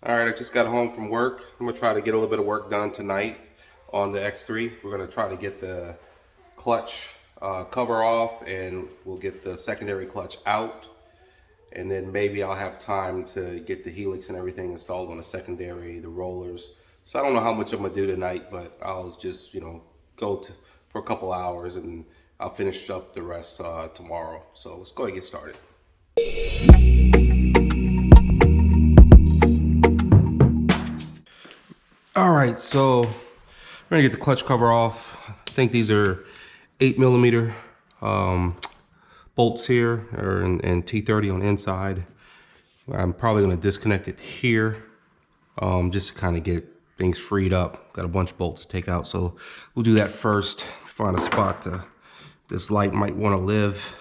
All right, I just got home from work. I'm gonna try to get a little bit of work done tonight on the X3. We're gonna try to get the clutch cover off, and we'll get the secondary clutch out. And then maybe I'll have time to get the helix and everything installed on the secondary, the rollers. So I don't know how much I'm gonna do tonight, but I'll just, go for a couple hours and I'll finish up the rest tomorrow. So let's go ahead and get started. All right, so we're gonna get the clutch cover off. I think these are 8mm bolts here, and T30 on the inside. I'm probably gonna disconnect it here, just to kind of get things freed up. Got a bunch of bolts to take out, so we'll do that first. Find a spot this light might want to live.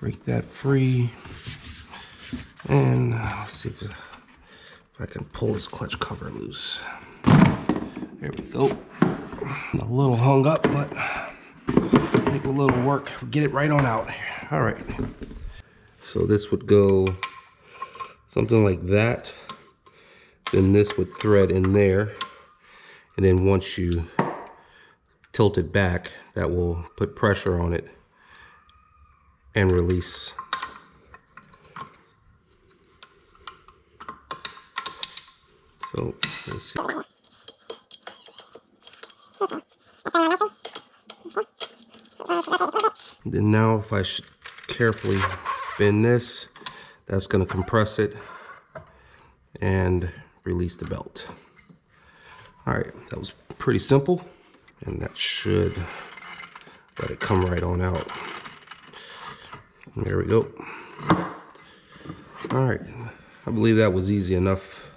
Break that free, and let's see if I can pull this clutch cover loose. There we go. A little hung up, but make a little work. Get it right on out. All right. So this would go something like that. Then this would thread in there, and then once you tilt it back, that will put pressure on it and release. So let's see. Then now if I should carefully bend this, that's going to compress it and release the belt. All right, that was pretty simple, and that should let it come right on out. There we go. All right, I believe that was easy enough.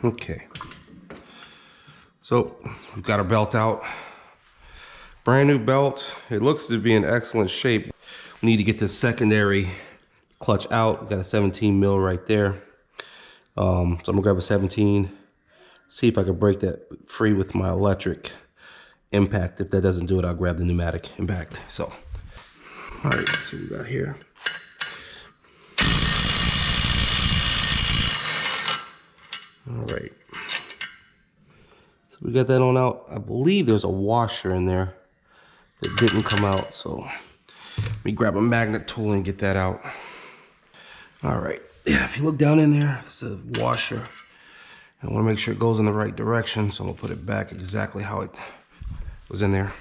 Okay, so we've got our belt out. Brand new belt. It looks to be in excellent shape. We need to get the secondary clutch out. We've got a 17 mil right there. So I'm gonna grab a 17. See if I can break that free with my electric impact. If that doesn't do it, I'll grab the pneumatic impact. So, all right, let's see what we got here. All right, so we got that on out. I believe there's a washer in there that didn't come out, so let me grab a magnet tool and get that out. All right, yeah, if you look down in there, it's a washer. I want to make sure it goes in the right direction, so I'm gonna put it back exactly how it was in there.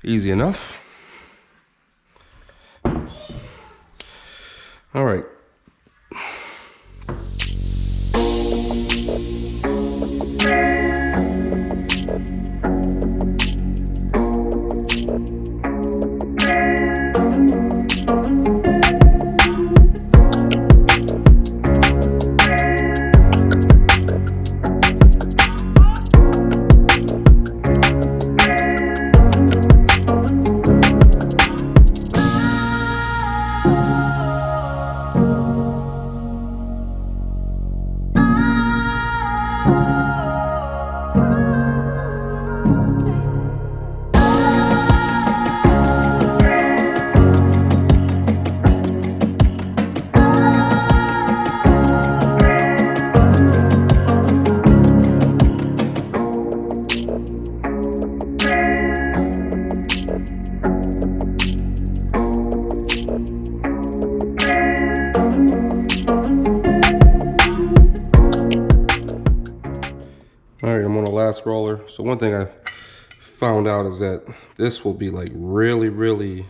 Easy enough. All right. All right, I'm on the last roller. So one thing I found out is that this will be like really, really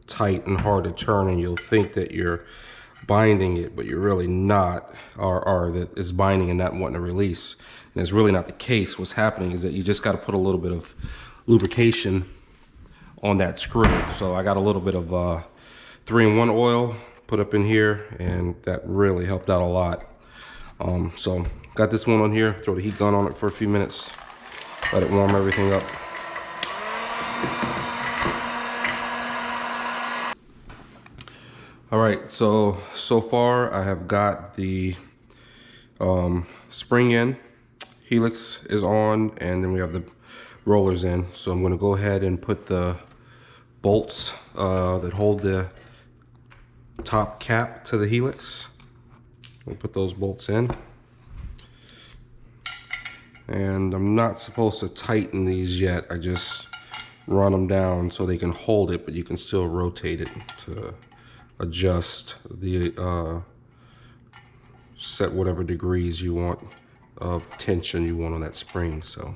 tight and hard to turn, and you'll think that you're binding it, but you're really not, or that it's binding and not wanting to release. And it's really not the case. What's happening is that you just got to put a little bit of lubrication on that screw. So I got a little bit of 3-in-1 oil, put up in here, and that really helped out a lot. So got this one on here, throw the heat gun on it for a few minutes, let it warm everything up. All right, so far I have got the spring in, helix is on, and then we have the rollers in. So I'm gonna go ahead and put the bolts that hold the top cap to the helix. We'll put those bolts in. And I'm not supposed to tighten these yet. I just run them down so they can hold it, but you can still rotate it to adjust the set whatever degrees you want of tension you want on that spring. So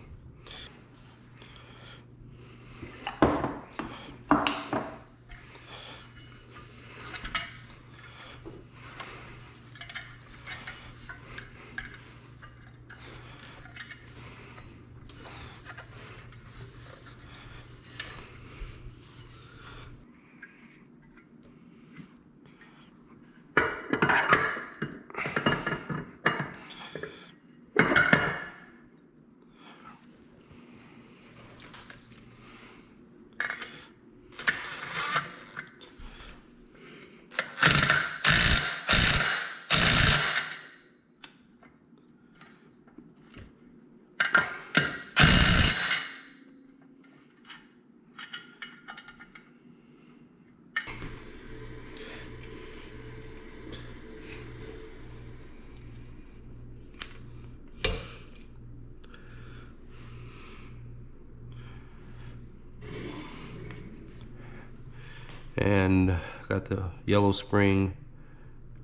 and got the yellow spring,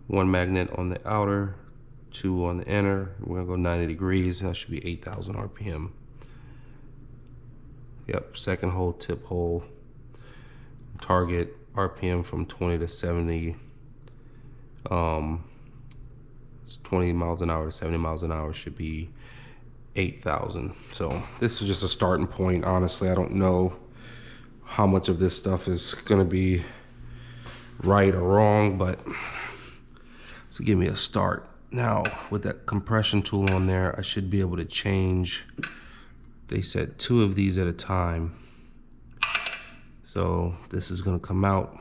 one magnet on the outer, two on the inner. We're gonna go 90 degrees, and that should be 8,000 RPM. Yep, second hole, tip hole. Target RPM from 20 to 70. It's 20 miles an hour to 70 miles an hour should be 8,000. So this is just a starting point. Honestly, I don't know how much of this stuff is gonna be right or wrong, but so give me a start. Now with that compression tool on there, I should be able to change, they said 2 of these at a time. So this is gonna come out,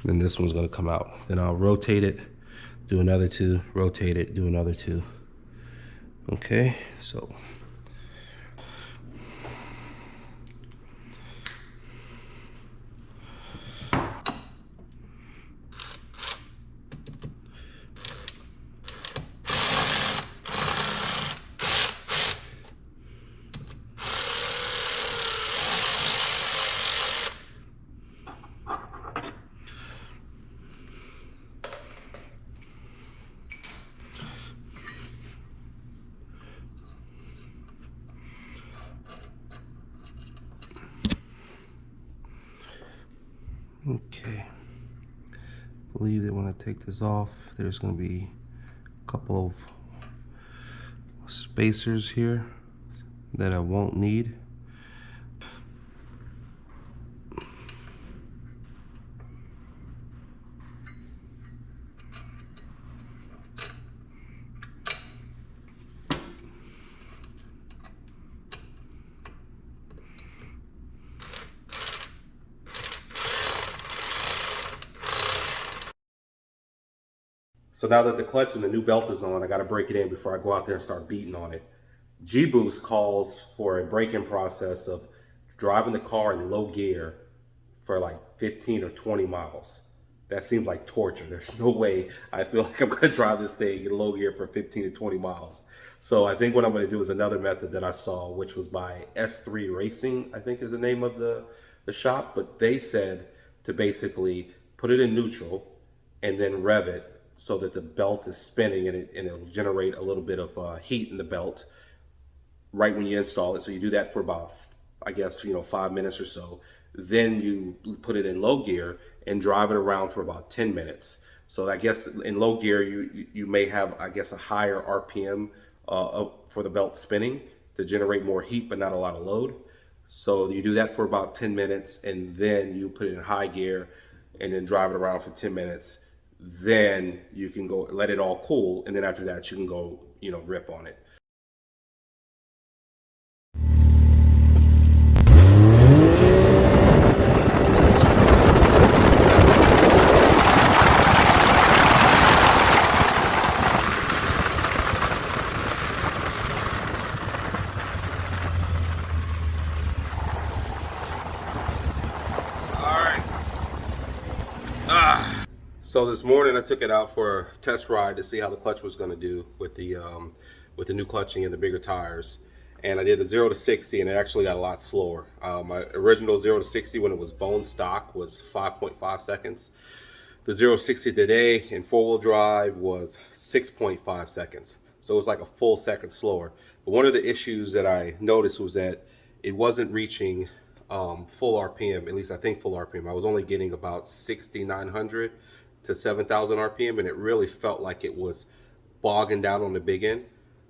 then this one's gonna come out. Then I'll rotate it, do another 2, rotate it, do another 2. Okay, so okay, I believe that when I take this off, there's going to be a couple of spacers here that I won't need. So now that the clutch and the new belt is on, I got to break it in before I go out there and start beating on it. G-Boost calls for a break-in process of driving the car in low gear for like 15 or 20 miles. That seems like torture. There's no way I feel like I'm going to drive this thing in low gear for 15 to 20 miles. So I think what I'm going to do is another method that I saw, which was by S3 Racing, I think is the name of the shop. But they said to basically put it in neutral and then rev it so that the belt is spinning, and it'll generate a little bit of heat in the belt right when you install it. So you do that for about, I guess, 5 minutes or so. Then you put it in low gear and drive it around for about 10 minutes. So I guess in low gear, you may have, I guess, a higher RPM for the belt spinning to generate more heat, but not a lot of load. So you do that for about 10 minutes, and then you put it in high gear and then drive it around for 10 minutes. Then you can go let it all cool, and then after that you can go, you know, rip on it. So this morning I took it out for a test ride to see how the clutch was going to do with the new clutching and the bigger tires. And I did a 0 to 60, and it actually got a lot slower. My original 0 to 60 when it was bone stock was 5.5 seconds. The 0 to 60 today in 4-wheel drive was 6.5 seconds. So it was like a full second slower. But one of the issues that I noticed was that it wasn't reaching full RPM, at least I think full RPM. I was only getting about 6,900 to 7,000 RPM, and it really felt like it was bogging down on the big end.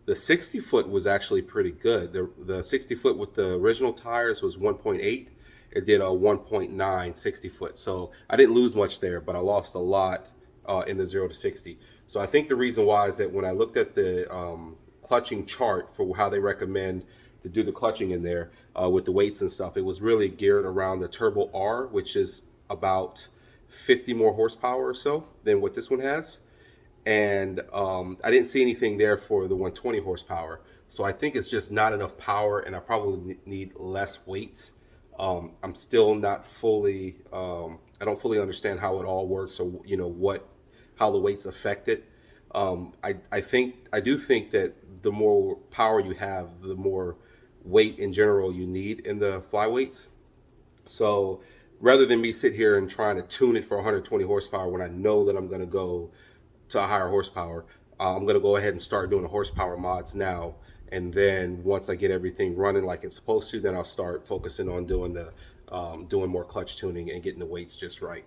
The 60 foot was actually pretty good. The 60 foot with the original tires was 1.8. It did a 1.9 60 foot. So I didn't lose much there, but I lost a lot in the 0 to 60. So I think the reason why is that when I looked at the clutching chart for how they recommend to do the clutching in there with the weights and stuff, it was really geared around the Turbo R, which is about 50 more horsepower or so than what this one has. And I didn't see anything there for the 120 horsepower. So I think it's just not enough power, and I probably need less weights. I'm still not fully, I don't fully understand how it all works, or you know how the weights affect it. I do think that the more power you have, the more weight in general you need in the flyweights. So rather than me sit here and trying to tune it for 120 horsepower when I know that I'm going to go to a higher horsepower, I'm going to go ahead and start doing the horsepower mods now. And then once I get everything running like it's supposed to, then I'll start focusing on doing the doing more clutch tuning and getting the weights just right.